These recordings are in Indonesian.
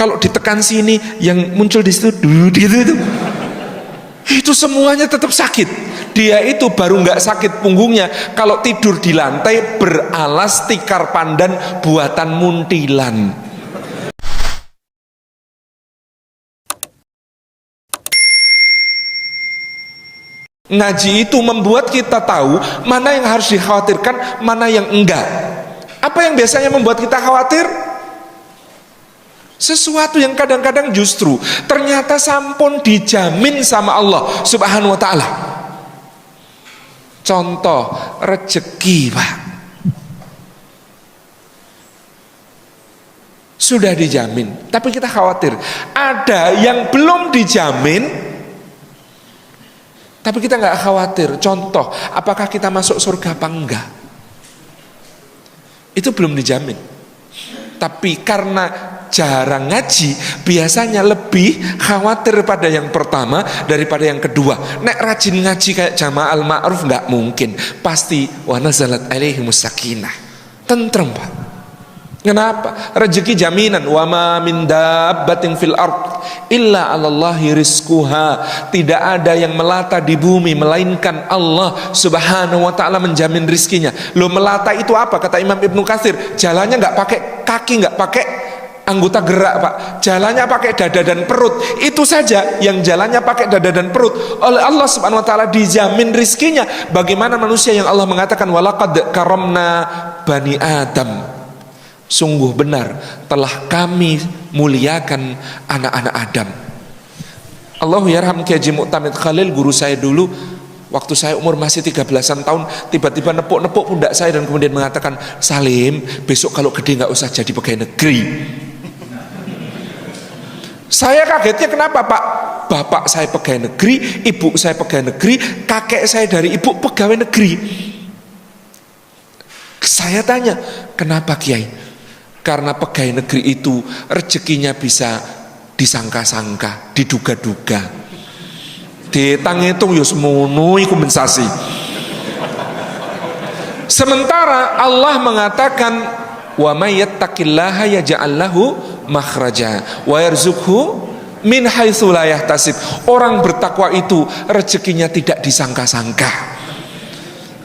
kalau ditekan sini yang muncul di situ itu semuanya tetap sakit. Dia itu baru nggak sakit punggungnya kalau tidur di lantai beralas tikar pandan buatan muntilan. Ngaji itu membuat kita tahu mana yang harus dikhawatirkan, mana yang enggak. Apa yang biasanya membuat kita khawatir? Sesuatu yang kadang-kadang justru ternyata sampun dijamin sama Allah Subhanahu wa ta'ala. Contoh rezeki, Pak, sudah dijamin, tapi kita khawatir. Ada yang belum dijamin tapi kita nggak khawatir. Contoh, apakah kita masuk surga apa enggak? Itu belum dijamin. Tapi karena jarang ngaji, biasanya lebih khawatir pada yang pertama daripada yang kedua. Nek rajin ngaji kayak Jama'al Ma'ruf nggak mungkin. Pasti wa nazalat alaihimus sakinah. Tentrem, Pak. Kenapa? Rezeki jaminan. Wa ma min dabbatin fil ard illa 'alallahi rizquha. Tidak ada yang melata di bumi melainkan Allah Subhanahu wa ta'ala menjamin rizkinya. Lo melata itu apa? Kata Imam Ibnu Katsir, jalannya nggak pakai kaki, nggak pakai anggota gerak, Pak. Jalannya pakai dada dan perut. Itu saja yang jalannya pakai dada dan perut. Oleh Allah Subhanahu wa ta'ala dijamin rizkinya. Bagaimana manusia yang Allah mengatakan walaqad karamna bani Adam. Sungguh benar telah kami muliakan anak-anak Adam. Allahu yarham Kiai Haji Mu'tamid Khalil, guru saya dulu waktu saya umur masih 13-an tahun, tiba-tiba nepuk-nepuk pundak saya dan kemudian mengatakan, Salim, besok kalau gede nggak usah jadi pegawai negeri. Saya kagetnya kenapa, Pak? Bapak saya pegawai negeri, ibu saya pegawai negeri, kakek saya dari ibu pegawai negeri. Saya tanya, kenapa Kiai? Karena pegawai negeri itu rezekinya bisa disangka-sangka, diduga-duga. Ditang hitung ya semono iku kompensasi. Sementara Allah mengatakan wa may yattaqillaha yaj'al lahu makhraja wa yarzuqhu min haitsu la yahtasib. Orang bertakwa itu rezekinya tidak disangka-sangka,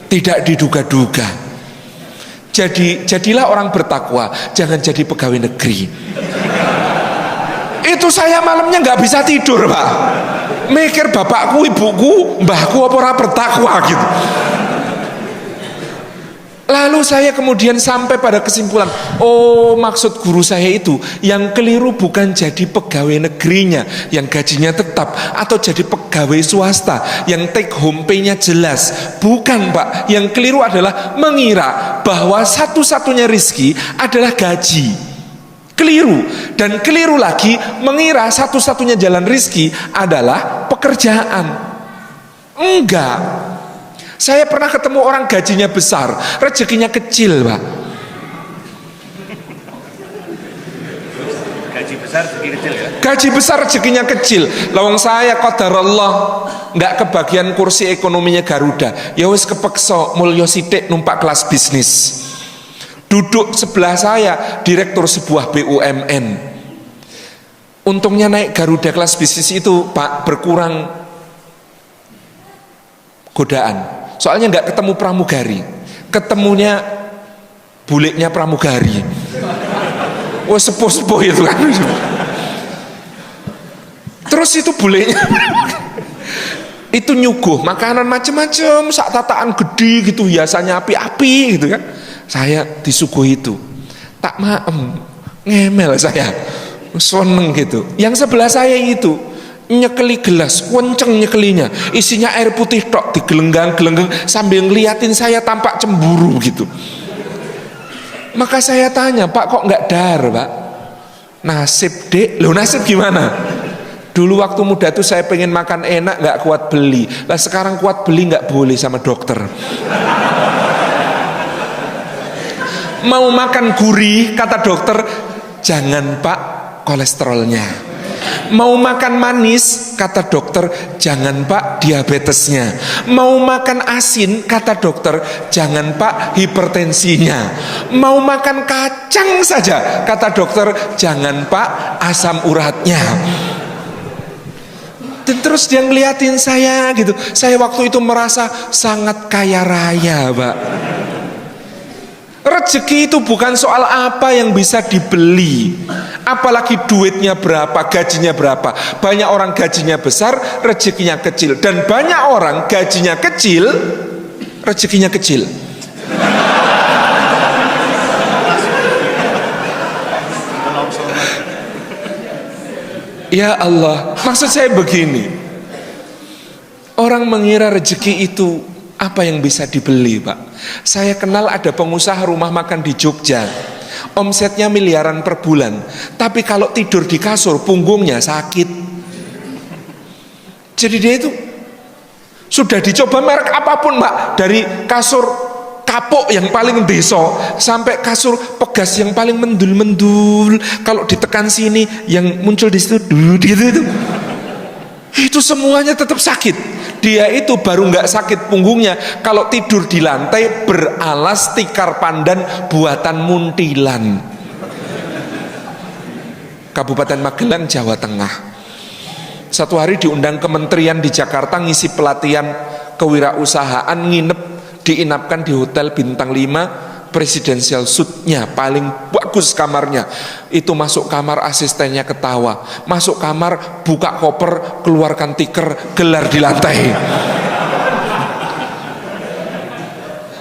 tidak diduga-duga. Jadilah orang bertakwa, jangan jadi pegawai negeri. Itu saya malamnya nggak bisa tidur, Pak. Mikir bapakku, ibuku, mbahku apa ora bertakwa gitu. Lalu saya kemudian sampai pada kesimpulan, oh maksud guru saya itu yang keliru bukan jadi pegawai negerinya yang gajinya tetap, atau jadi pegawai swasta yang take home pay-nya jelas. Bukan, Pak. Yang keliru adalah mengira bahwa satu-satunya rizki adalah gaji. Keliru. Dan keliru lagi mengira satu-satunya jalan rizki adalah pekerjaan. Enggak. Saya pernah ketemu orang gajinya besar, rezekinya kecil, Pak. Gaji besar, rezeki kecil ya? Gaji besar, rezekinya kecil. Lawang saya qadarullah nggak kebagian kursi ekonominya Garuda. Ya wis kepeksa mulya sithik numpak kelas bisnis. Duduk sebelah saya direktur sebuah BUMN. Untungnya naik Garuda kelas bisnis itu, Pak, berkurang godaan. Soalnya nggak ketemu pramugari, ketemunya buliknya pramugari. Wah, sepuh-sepuh itu kan. Terus itu buliknya itu nyuguh makanan macam-macam, sak tataan gede gitu, hiasannya api-api gitu kan. Saya disuguh itu, tak maem, ngemel saya, seneng gitu. Yang sebelah saya itu nyekeli gelas, kenceng nyekelinya, isinya air putih tok, digelenggang-gelenggang sambil ngeliatin saya tampak cemburu gitu. Maka saya tanya, Pak kok nggak dar, Pak? Nasib, Dek. Loh, nasib gimana? Dulu waktu muda tuh saya pengen makan enak, nggak kuat beli. Lah sekarang kuat beli, nggak boleh sama dokter. Mau makan gurih, kata dokter, jangan, Pak, kolesterolnya. Mau makan manis, kata dokter, jangan Pak, diabetesnya. Mau makan asin, kata dokter, jangan Pak, hipertensinya. Mau makan kacang saja, kata dokter, jangan Pak, asam uratnya. Dan terus dia ngeliatin saya gitu. Saya waktu itu merasa sangat kaya raya, Pak. Rezeki itu bukan soal apa yang bisa dibeli, apalagi duitnya berapa, gajinya berapa. Banyak orang gajinya besar, rezekinya kecil. Dan banyak orang gajinya kecil, rezekinya kecil. Ya Allah, maksud saya begini. Orang mengira rezeki itu apa yang bisa dibeli, Pak. Saya kenal ada pengusaha rumah makan di Jogja, omsetnya miliaran per bulan, tapi kalau tidur di kasur punggungnya sakit. Jadi dia itu sudah dicoba merek apapun, Pak, dari kasur kapuk yang paling deso sampai kasur pegas yang paling mendul-mendul. Kalau ditekan sini yang muncul di situ itu semuanya tetap sakit. Dia itu baru nggak sakit punggungnya kalau tidur di lantai beralas tikar pandan buatan muntilan. Kabupaten Magelang, Jawa Tengah. Satu hari diundang kementerian di Jakarta ngisi pelatihan kewirausahaan, diinapkan di hotel bintang 5 presidential suite-nya, paling bagus kamarnya. Itu masuk kamar, asistennya ketawa. Masuk kamar, buka koper, keluarkan tiker, gelar di lantai.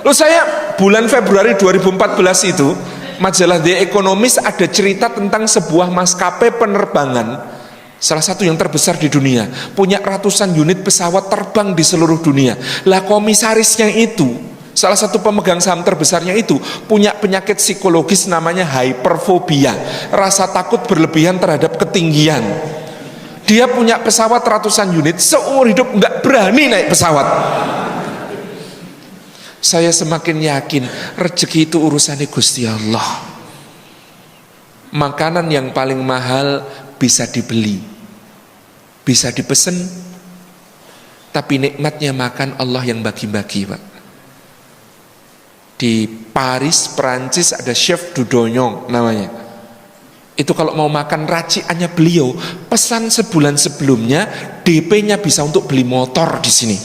Lalu saya bulan Februari 2014 itu, majalah The Economist ada cerita tentang sebuah maskapai penerbangan, salah satu yang terbesar di dunia, punya ratusan unit pesawat terbang di seluruh dunia. Lah komisarisnya itu, salah satu pemegang saham terbesarnya itu punya penyakit psikologis namanya hyperfobia, rasa takut berlebihan terhadap ketinggian. Dia punya pesawat ratusan unit, seumur hidup nggak berani naik pesawat. Saya semakin yakin rezeki itu urusannya Gusti Allah. Makanan yang paling mahal bisa dibeli, bisa dipesen, tapi nikmatnya makan Allah yang bagi-bagi, Pak. Di Paris, Perancis ada chef Dudognon namanya. Itu kalau mau makan raciannya beliau, pesan sebulan sebelumnya, DP-nya bisa untuk beli motor di sini.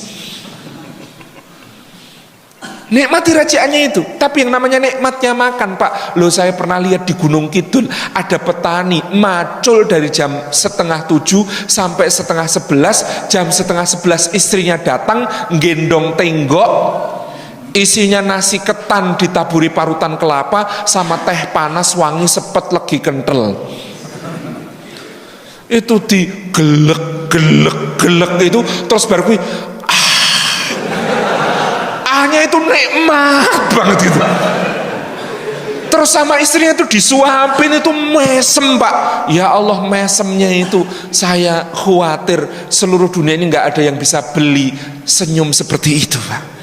Nikmati raciannya itu. Tapi yang namanya nikmatnya makan, Pak. Loh, saya pernah lihat di Gunung Kidul ada petani macul dari jam 6:30 sampai 10:30. Jam 10:30 istrinya datang gendong tenggok, isinya nasi ketan ditaburi parutan kelapa sama teh panas wangi sepet legi kental. Itu digelek itu terus baru kui ahnya itu nikmat banget gitu. Terus sama istrinya itu disuapin, itu mesem, Pak. Ya Allah, mesemnya itu saya khawatir seluruh dunia ini nggak ada yang bisa beli senyum seperti itu, Pak.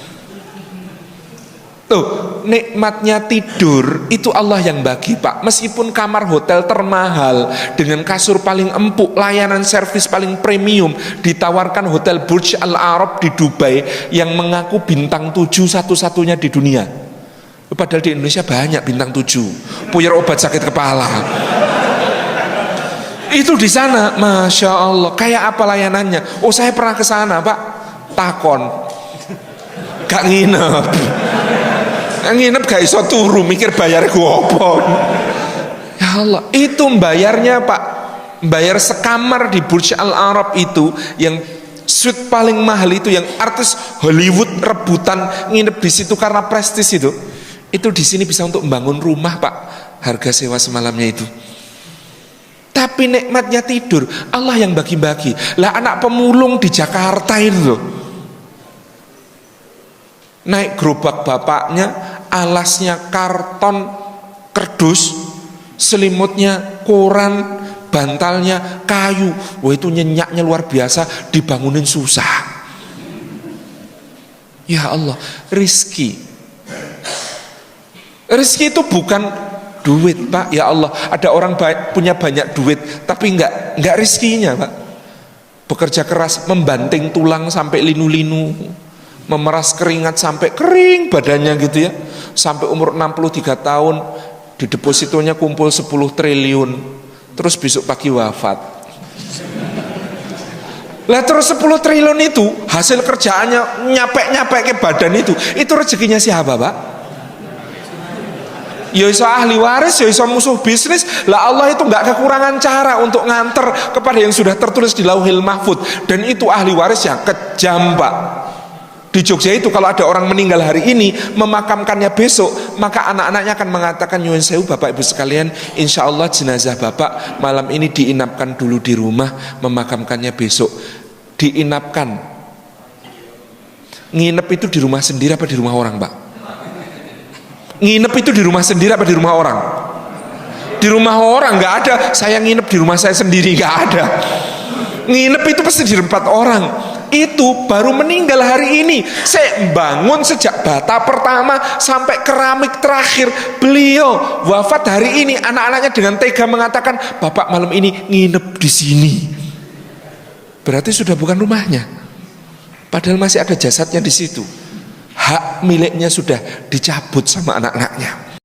Tuh, nikmatnya tidur itu Allah yang bagi, Pak. Meskipun kamar hotel termahal dengan kasur paling empuk, layanan servis paling premium, ditawarkan hotel Burj Al Arab di Dubai yang mengaku bintang 7 satu-satunya di dunia. Padahal di Indonesia banyak bintang 7, puyer obat sakit kepala. Itu di sana, Masya Allah. Kayak apa layanannya? Oh, saya pernah ke sana, Pak. Takon, gak nginep. Nginep gak iso turu, mikir bayar gua apa. Ya Allah, itu bayarnya, Pak. Bayar sekamar di Burj Al Arab itu, yang suite paling mahal itu, yang artis Hollywood rebutan nginep di situ karena prestis itu di sini bisa untuk membangun rumah, Pak. Harga sewa semalamnya itu. Tapi nikmatnya tidur Allah yang bagi-bagi. Lah anak pemulung di Jakarta itu loh, naik gerobak bapaknya, alasnya karton kerdus, selimutnya koran, bantalnya kayu. Wah, itu nyenyaknya luar biasa, dibangunin susah. Ya Allah, rizki itu bukan Duit Pak, ya Allah, ada orang punya banyak duit tapi nggak rezekinya Pak. Bekerja keras, membanting tulang sampai linu-linu, memeras keringat sampai kering badannya gitu ya, sampai umur 63 tahun, di depositonya kumpul 10 triliun, terus besok pagi wafat. Lah terus 10 triliun itu hasil kerjaannya nyapek ke badan itu rezekinya siapa Pak? Ya iso ahli waris, ya iso musuh bisnis. Lah Allah itu nggak kekurangan cara untuk nganter kepada yang sudah tertulis di Lauhil Mahfud. Dan itu ahli waris yang kejam Pak. Di Jogja itu kalau ada orang meninggal hari ini, memakamkannya besok, maka anak-anaknya akan mengatakan, nyuwun sewu Bapak Ibu sekalian, insya Allah jenazah Bapak malam ini diinapkan dulu di rumah, memakamkannya besok. Diinapkan, nginep itu di rumah sendiri apa di rumah orang Pak? Nginep itu di rumah sendiri apa di rumah orang? Di rumah orang. Nggak ada saya nginep di rumah saya sendiri, nggak ada. Nginep itu pasti di tempat orang. Itu baru meninggal hari ini. Saya bangun sejak bata pertama sampai keramik terakhir. Beliau wafat hari ini. Anak-anaknya dengan tega mengatakan, Bapak malam ini nginep di sini. Berarti sudah bukan rumahnya. Padahal masih ada jasadnya di situ. Hak miliknya sudah dicabut sama anak-anaknya.